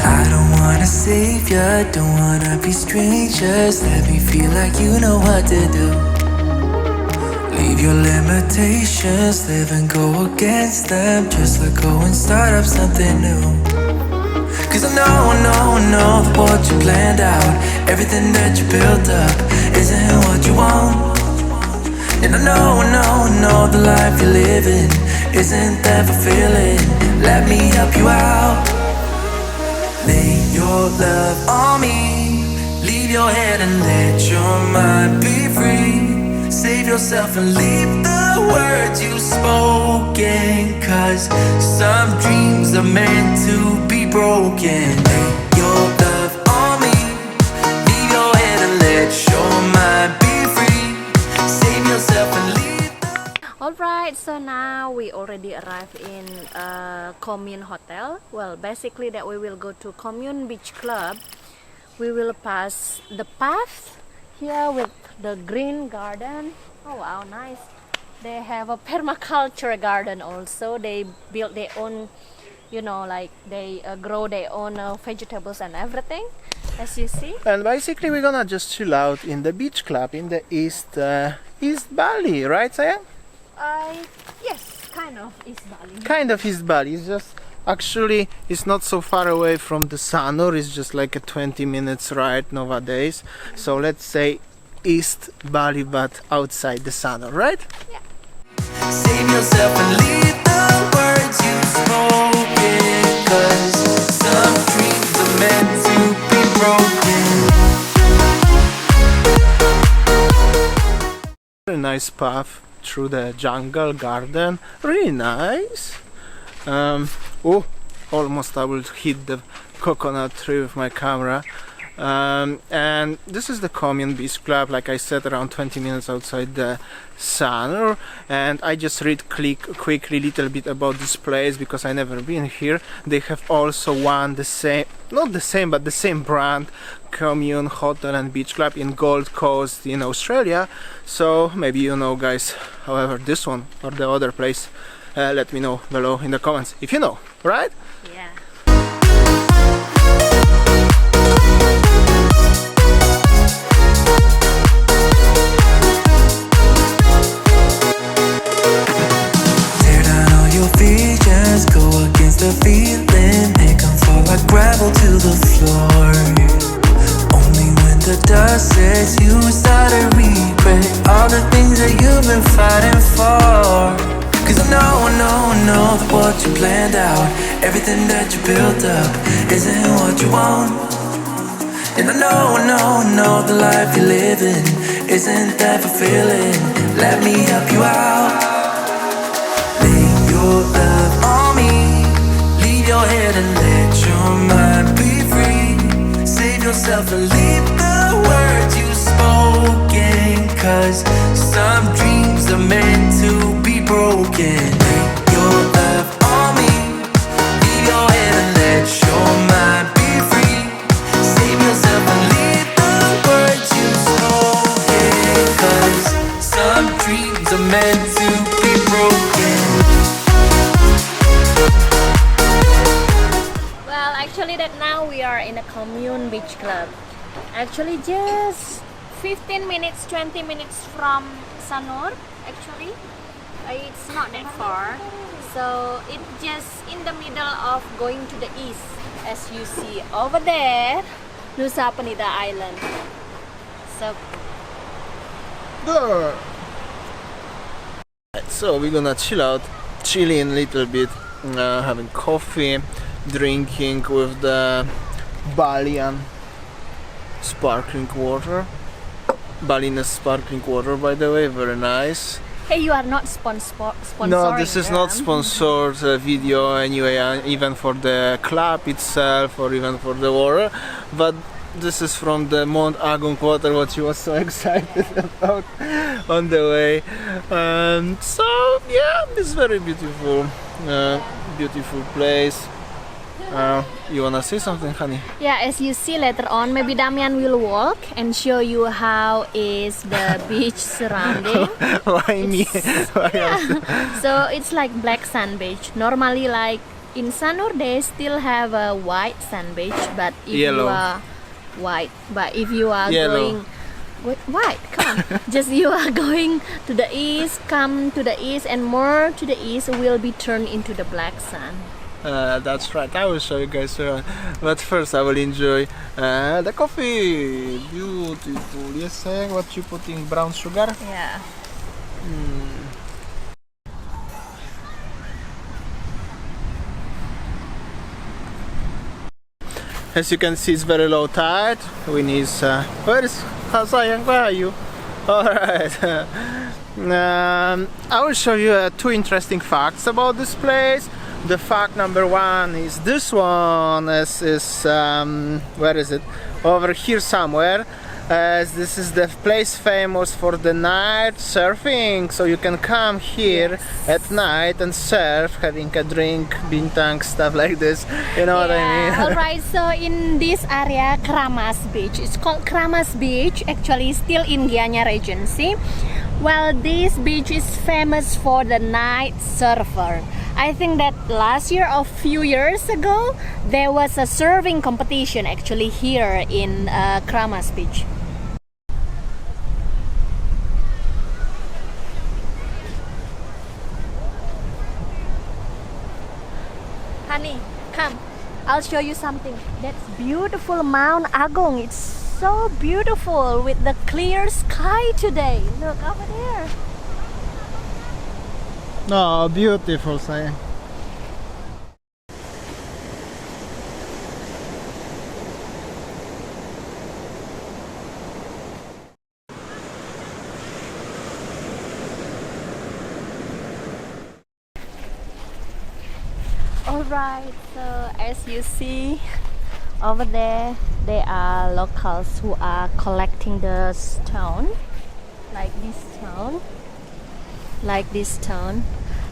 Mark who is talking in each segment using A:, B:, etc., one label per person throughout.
A: I don't wanna save ya, don't wanna be strangers. Let me feel like you know what to do. Leave your limitations, live and go against them. Just let go and start up something new. Cause I know that what you planned out, everything that you built up, isn't what you want. And I know the life you're living isn't that fulfilling. Let me help you out. Lay your love on me, leave your head and let your mind be free. Save yourself and leave the words you spoken. Cause some dreams are meant to be broken. Lay your love on me, leave your head and let your mind be free. Save yourself and leave the...
B: Alright, so now we already arrived in Komune Hotel. Well, basically that we will go to Komune Beach Club. We will pass the path here with the green garden. Oh wow, nice. They have a permaculture garden also. They build their own, you know, like they grow their own vegetables and everything, as you see.
C: And basically we're gonna just chill out in the beach club in the East Bali, right, Saya?
B: Yes, kind of East Bali.
C: Kind of East Bali. It's just actually it's not so far away from the Sanur. It's just like a 20 minutes ride nowadays. So let's say East Bali, but outside the Sanur, right?
B: Yeah.
A: Save yourself and leave the words you spoken. Cause some dreams are meant to be broken.
C: Very nice path through the jungle garden. Really nice. Oh, almost I will hit the coconut tree with my camera. And this is the Komune Beach Club, like I said, around 20 minutes outside the Sanur. And I just read quickly little bit about this place because I never been here. They have also one not the same but the same brand, Komune Hotel and Beach Club in Gold Coast in Australia. So maybe you know, guys. However, this one or the other place, let me know below in the comments if you know, right?
B: Yeah.
A: Visions go against the feeling, make them fall like gravel to the floor. Only when the dust settles you start to regret all the things that you've been fighting for. Cause I know that what you planned out, everything that you built up, isn't what you want. And I know the life you're living isn't that fulfilling. Let me help you out. Your love on me, leave your head and let your mind be free. Save yourself and leave the words you spoken. Cause some dreams are meant to be broken. Your love on me, leave your head and let your mind be free. Save yourself and leave the words you spoken. Cause some dreams are meant to be broken.
B: Actually, that now we are in a Komune Beach Club. Actually, just 15 minutes, 20 minutes from Sanur. Actually, it's not that far. So it's just in the middle of going to the east, as you see over there, Nusa Penida Island. So.
C: So we're gonna chill out, chilling a little bit, having coffee, drinking with the Balian sparkling water. Balinese sparkling water, by the way, very nice.
B: Hey, you are not sponsoring.
C: No, this is not
B: them.
C: sponsored video anyway, even for the club itself or even for the water. But this is from the Mount Agung water, what she was so excited about on the way. So yeah, it's very beautiful, beautiful place. You wanna say something, honey?
B: Yeah, as you see later on, maybe Damian will walk and show you how is the beach surrounding.
C: Why me? Why
B: Yeah. So it's like black sand beach. Normally, like in Sanur, they still have a white sand beach, but if
C: Yellow.
B: you are white, but if you are
C: Yellow.
B: going white, come on, just you are going to the east, come to the east, and more to the east will be turned into the black sand.
C: That's right, I will show you guys around. But first I will enjoy the coffee. Beautiful. Yes, sayang, what you putting? Brown sugar?
B: Yeah.
C: As you can see, it's very low tide. Wind is where is sayang, where are you? Alright. I will show you two interesting facts about this place. The fact number one is this one. This is where is it? Over here somewhere. As this is the place famous for the night surfing, so you can come here at night and surf, having a drink, bintang, stuff like this. You know what I mean?
B: Alright, so in this area, Kramas Beach. It's called Kramas Beach, actually still in Gianyar Regency. Well, this beach is famous for the night surfer. I think that last year or few years ago, there was a surfing competition actually here in Kramas Beach. Honey, come. I'll show you something. That's beautiful Mount Agung. It's so beautiful with the clear sky today. Look over there.
C: Oh, beautiful, sayang.
B: Alright, so as you see over there, there are locals who are collecting the stone, like this stone, like this stone.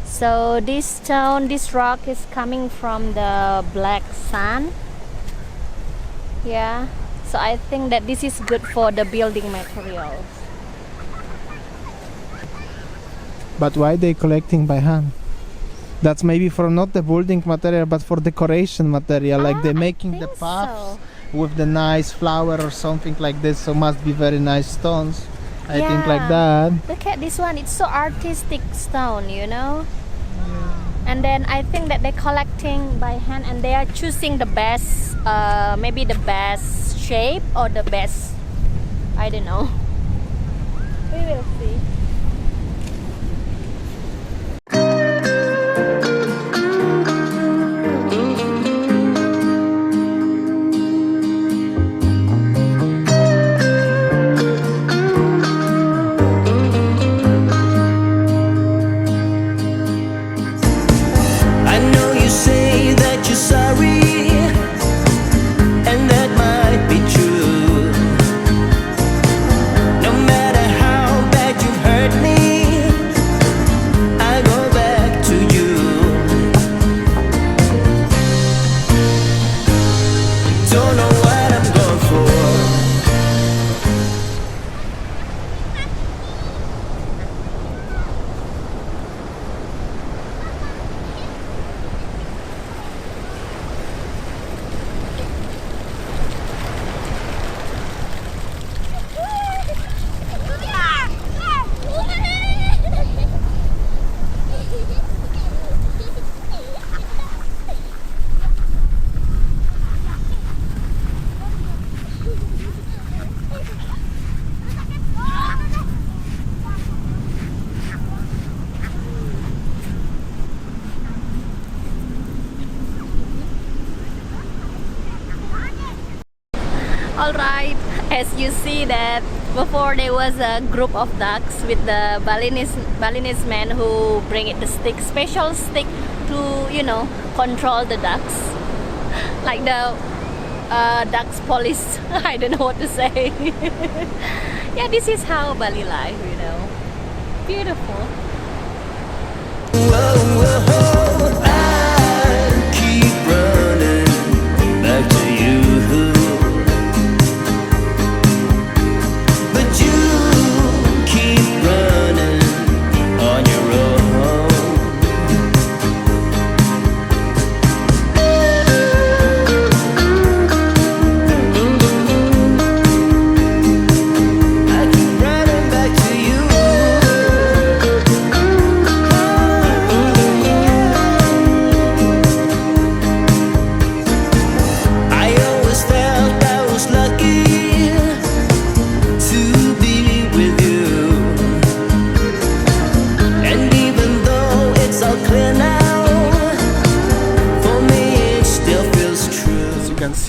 B: So this stone, this rock is coming from the black sand. Yeah, so I think that this is good for the building materials.
C: But why they collecting by hand? That's maybe for not the building material, but for decoration material, like they're making the paths with the nice flower or something like this, so must be very nice stones. I think like that.
B: Look at this one, it's so artistic stone, you know. And then I think that they're collecting by hand and they are choosing the best, maybe the best shape or the best, I don't know. We will see.
A: I know you say that you're sorry, and that might be true. No matter how bad you hurt me, I go back to you. Don't know what I'm going for.
B: Alright, as you see that before there was a group of ducks with the Balinese men who bring it the stick, special stick to, you know, control the ducks. Like the ducks police. I don't know what to say. Yeah, this is how Bali life, you know. Beautiful.
A: Whoa, whoa, I'll keep running.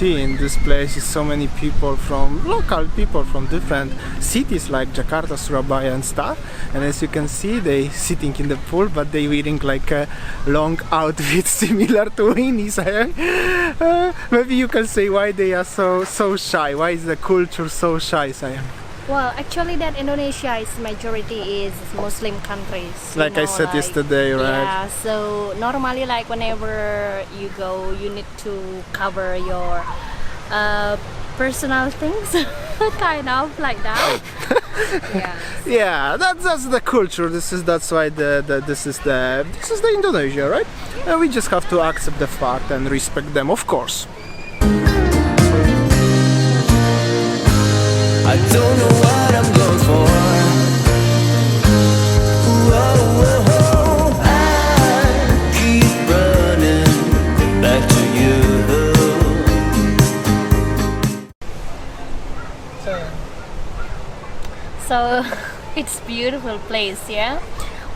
C: see in this place is so many people local people from different cities like Jakarta, Surabaya and stuff. And as you can see, they sitting in the pool, but they wearing like a long outfit similar to Winnie's. Maybe you can say why they are so shy. Why is the culture so shy, Sayang?
B: Well, actually, that Indonesia is majority is Muslim countries.
C: Like I said yesterday, right?
B: Yeah. So normally, like whenever you go, you need to cover your personal things, kind of like that. Yeah.
C: Yeah, that's the culture. That's why this is the Indonesia, right? And we just have to accept the fact and respect them, of course.
A: I don't know what I'm going for. Whoa, I keep running back to you.
B: So it's beautiful place, yeah.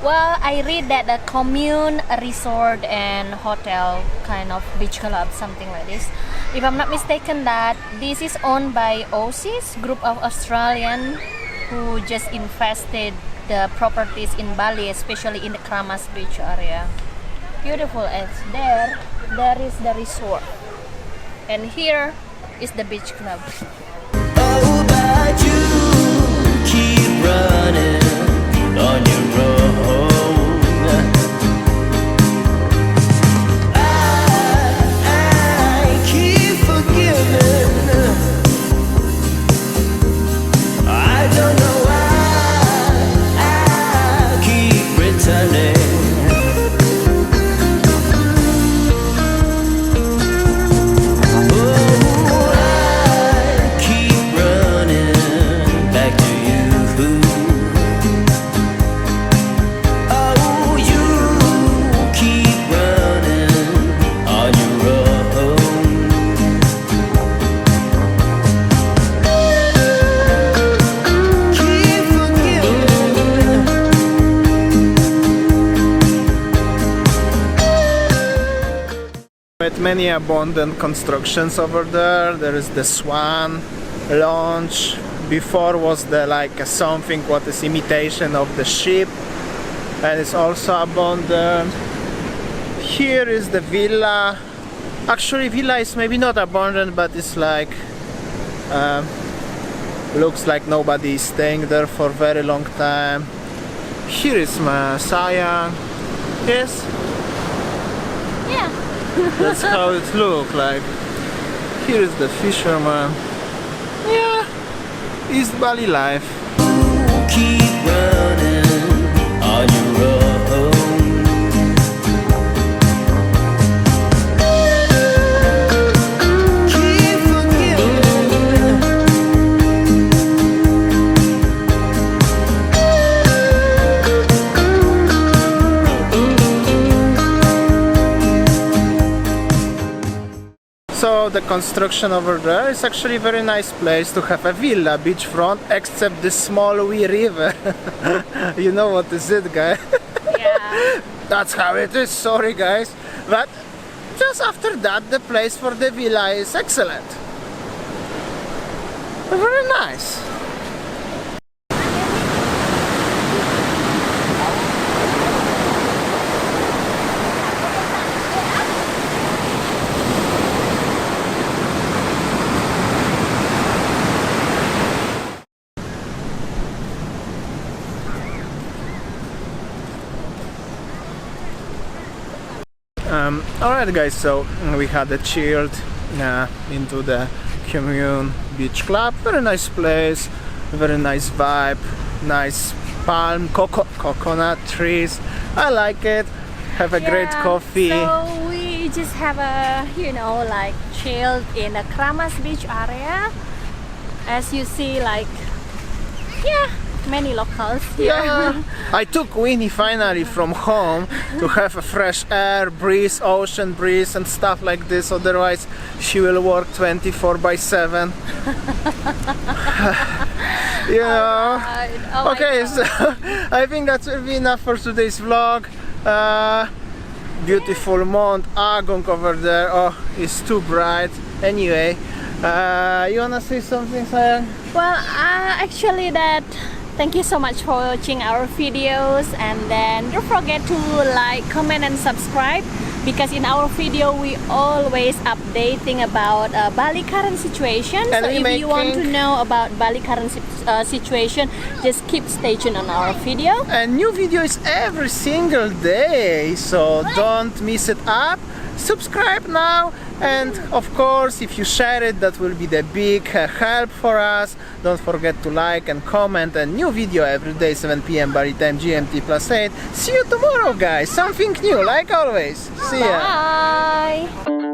B: Well, I read that the Komune resort and hotel kind of beach club, something like this. If I'm not mistaken, that this is owned by Aussies, group of Australian who just invested the properties in Bali, especially in the Kramas beach area. Beautiful. As there is the resort, and here is the beach club.
A: Oh, but you keep running on your own. I keep forgiving. I don't know why I keep returning. Oh, I keep running back to you. Oh, you keep running on your own. Keep forgiving.
C: With many abundant constructions over there. There is the Swan launch. Before was the like something what is imitation of the ship, and it's also abundant. Here is the villa. Actually, villa is maybe not abundant, but it's like looks like nobody is staying there for a very long time. Here is my Sayang. Yes,
B: Yeah.
C: that's how it looks like. Here is the fisherman. Yeah, East Bali life.
A: Keep running on your own. Keep forgiving.
C: So the construction over there is actually a very nice place to have a villa beachfront, except this small wee river. You know what is it, guy?
B: Yeah.
C: That's how it is, sorry guys. But just after that, the place for the villa is excellent. Very nice. Alright guys, so we had a chilled into the Komune Beach Club. Very nice place, very nice vibe, nice palm, coconut trees. I like it. Have a great
B: Yeah,
C: coffee.
B: So we just have a, like chilled in the Kramas beach area. As you see, like, yeah, many locals here.
C: Yeah, I took Winnie finally from home to have a fresh air, breeze, ocean breeze and stuff like this. Otherwise she will work 24/7. You know.
B: Oh my
C: Okay,
B: God.
C: so I think that will be enough for today's vlog. Beautiful Mount Agung over there. Oh, it's too bright. Anyway, you wanna say something, sayang?
B: Well, actually that thank you so much for watching our videos, and then don't forget to like, comment and subscribe, because in our video we always updating about Bali current situation.
C: And
B: so if you want to know about Bali current situation, just keep stay tuned on our video.
C: And new videos every single day, so don't miss it up. Subscribe now, and of course if you share it, that will be the big help for us. Don't forget to like and comment, and new video every day 7 p.m. Bali Time GMT +8. See you tomorrow, guys, something new like always. See ya.
B: Bye.